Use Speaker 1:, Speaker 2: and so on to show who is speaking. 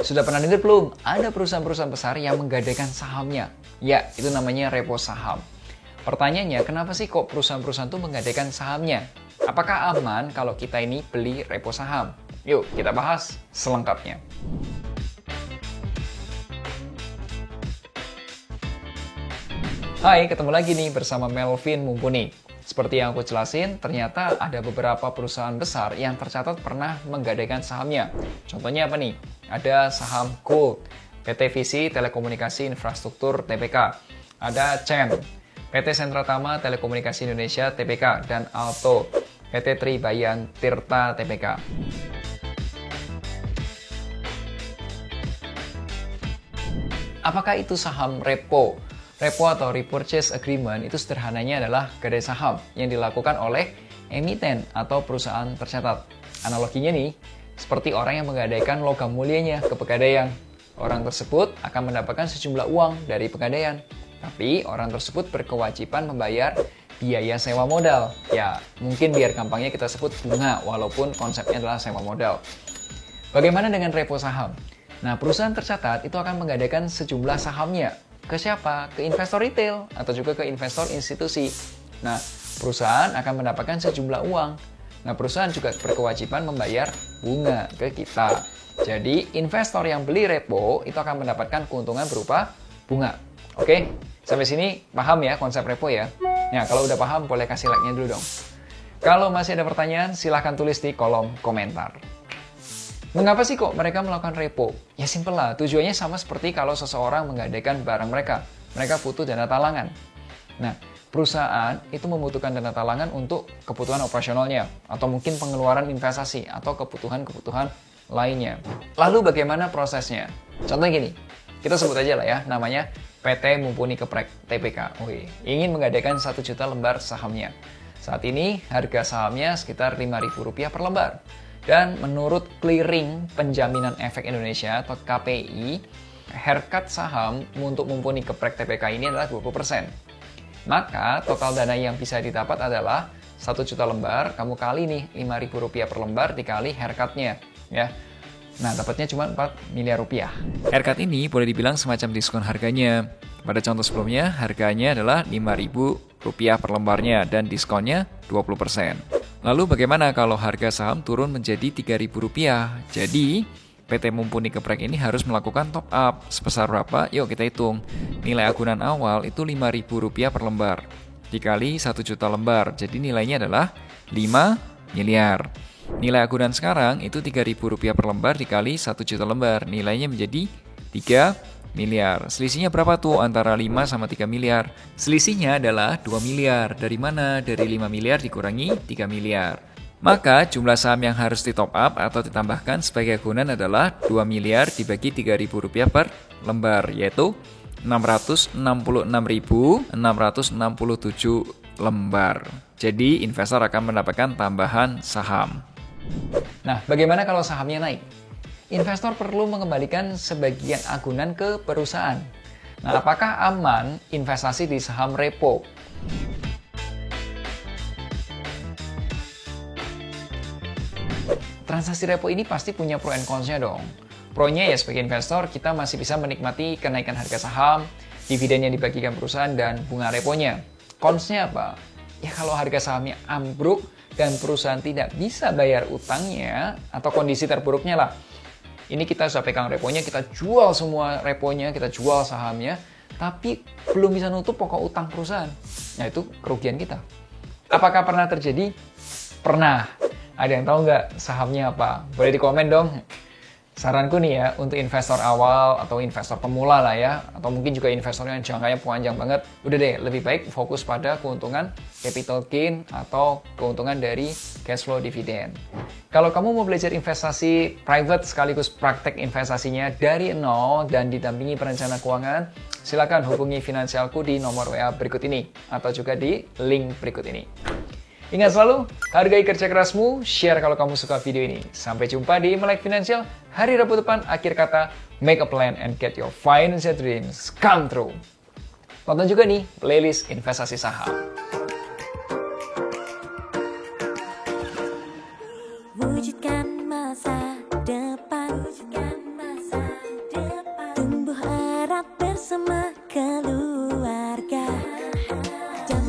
Speaker 1: Sudah pernah dengar belum? Ada perusahaan-perusahaan besar yang menggadaikan sahamnya. Ya, itu namanya repo saham. Pertanyaannya, kenapa sih kok perusahaan-perusahaan itu menggadaikan sahamnya? Apakah aman kalau kita ini beli repo saham? Yuk, kita bahas selengkapnya. Hai, ketemu lagi nih bersama Melvin Mumpuni. Seperti yang aku jelasin, ternyata ada beberapa perusahaan besar yang tercatat pernah menggadaikan sahamnya. Contohnya apa nih? Ada saham Gold, PT Visi Telekomunikasi Infrastruktur Tbk, ada CEN, PT Sentratama Telekomunikasi Indonesia Tbk, dan Alto, PT Tribayan Tirta Tbk. Apakah itu saham repo? Repo atau repurchase agreement itu sederhananya adalah gadai saham yang dilakukan oleh emiten atau perusahaan tercatat. Analoginya nih, seperti orang yang menggadaikan logam mulianya ke pegadaian. Orang tersebut akan mendapatkan sejumlah uang dari pegadaian, tapi orang tersebut berkewajiban membayar biaya sewa modal. Ya, mungkin biar gampangnya kita sebut bunga, walaupun konsepnya adalah sewa modal. Bagaimana dengan repo saham? Nah, perusahaan tercatat itu akan menggadaikan sejumlah sahamnya. Ke siapa? Ke investor retail atau juga ke investor institusi. Nah, perusahaan akan mendapatkan sejumlah uang. Nah, perusahaan juga berkewajiban membayar bunga ke kita. Jadi, investor yang beli repo itu akan mendapatkan keuntungan berupa bunga. Oke, sampai sini paham ya konsep repo ya? Nah, kalau udah paham boleh kasih like-nya dulu dong. Kalau masih ada pertanyaan, silahkan tulis di kolom komentar. Mengapa sih kok mereka melakukan repo? Ya simpel lah, tujuannya sama seperti kalau seseorang menggadaikan barang mereka. Mereka butuh dana talangan. Nah, perusahaan itu membutuhkan dana talangan untuk kebutuhan operasionalnya, atau mungkin pengeluaran investasi, atau kebutuhan-kebutuhan lainnya. Lalu bagaimana prosesnya? Contohnya gini, kita sebut aja lah ya, namanya PT Mumpuni Geprek Tbk. Oke, ingin menggadaikan 1 juta lembar sahamnya. Saat ini harga sahamnya sekitar Rp5.000 per lembar. Dan menurut Clearing Penjaminan Efek Indonesia atau KPI, haircut saham untuk Mumpuni Geprek Tbk ini adalah 20%. Maka total dana yang bisa didapat adalah 1 juta lembar, kamu kali nih Rp5.000 per lembar dikali haircutnya. Ya. Nah, dapatnya cuma Rp4 miliar. Haircut ini boleh dibilang semacam diskon harganya. Pada contoh sebelumnya, harganya adalah Rp5.000 per lembarnya dan diskonnya 20%. Lalu bagaimana kalau harga saham turun menjadi Rp3.000? Jadi, PT Mumpuni Geprek ini harus melakukan top up. Sebesar berapa? Yuk kita hitung. Nilai agunan awal itu Rp5.000 per lembar. Dikali 1 juta lembar. Jadi nilainya adalah 5 miliar. Nilai agunan sekarang itu Rp3.000 per lembar dikali 1 juta lembar. Nilainya menjadi 3 miliar. Selisihnya berapa tuh antara 5 sama 3 miliar? Selisihnya adalah 2 miliar. Dari mana? Dari 5 miliar dikurangi 3 miliar. Maka jumlah saham yang harus di top up atau ditambahkan sebagai agunan adalah 2 miliar dibagi Rp3.000 per lembar, yaitu 666.667 lembar. Jadi investor akan mendapatkan tambahan saham. Nah, bagaimana kalau sahamnya naik? Investor perlu mengembalikan sebagian agunan ke perusahaan. Nah, apakah aman investasi di saham repo? Transaksi repo ini pasti punya pro and cons-nya dong. Pro-nya ya sebagai investor kita masih bisa menikmati kenaikan harga saham, dividen yang dibagikan perusahaan, dan bunga reponya. Cons-nya apa? Ya kalau harga sahamnya ambruk dan perusahaan tidak bisa bayar utangnya, atau kondisi terburuknya lah. Ini kita sudah pegang reponya, kita jual semua reponya, kita jual sahamnya, tapi belum bisa nutup pokok utang perusahaan. Nah, itu kerugian kita. Apakah pernah terjadi? Pernah. Ada yang tahu nggak sahamnya apa? Boleh di komen dong. Saranku nih ya, untuk investor awal atau investor pemula lah ya, atau mungkin juga investor yang jangkanya panjang banget, udah deh, lebih baik fokus pada keuntungan capital gain atau keuntungan dari cash flow dividen. Kalau kamu mau belajar investasi private sekaligus praktek investasinya dari nol dan didampingi perencana keuangan, silakan hubungi finansialku di nomor WA berikut ini atau juga di link berikut ini. Ingat selalu, hargai kerja kerasmu, share kalau kamu suka video ini. Sampai jumpa di Melek Financial hari Rabu depan. Akhir kata, make a plan and get your financial dreams come true. Tonton juga nih playlist investasi saham.
Speaker 2: Wujudkan masa depan, wujudkan masa bersama keluarga. Jam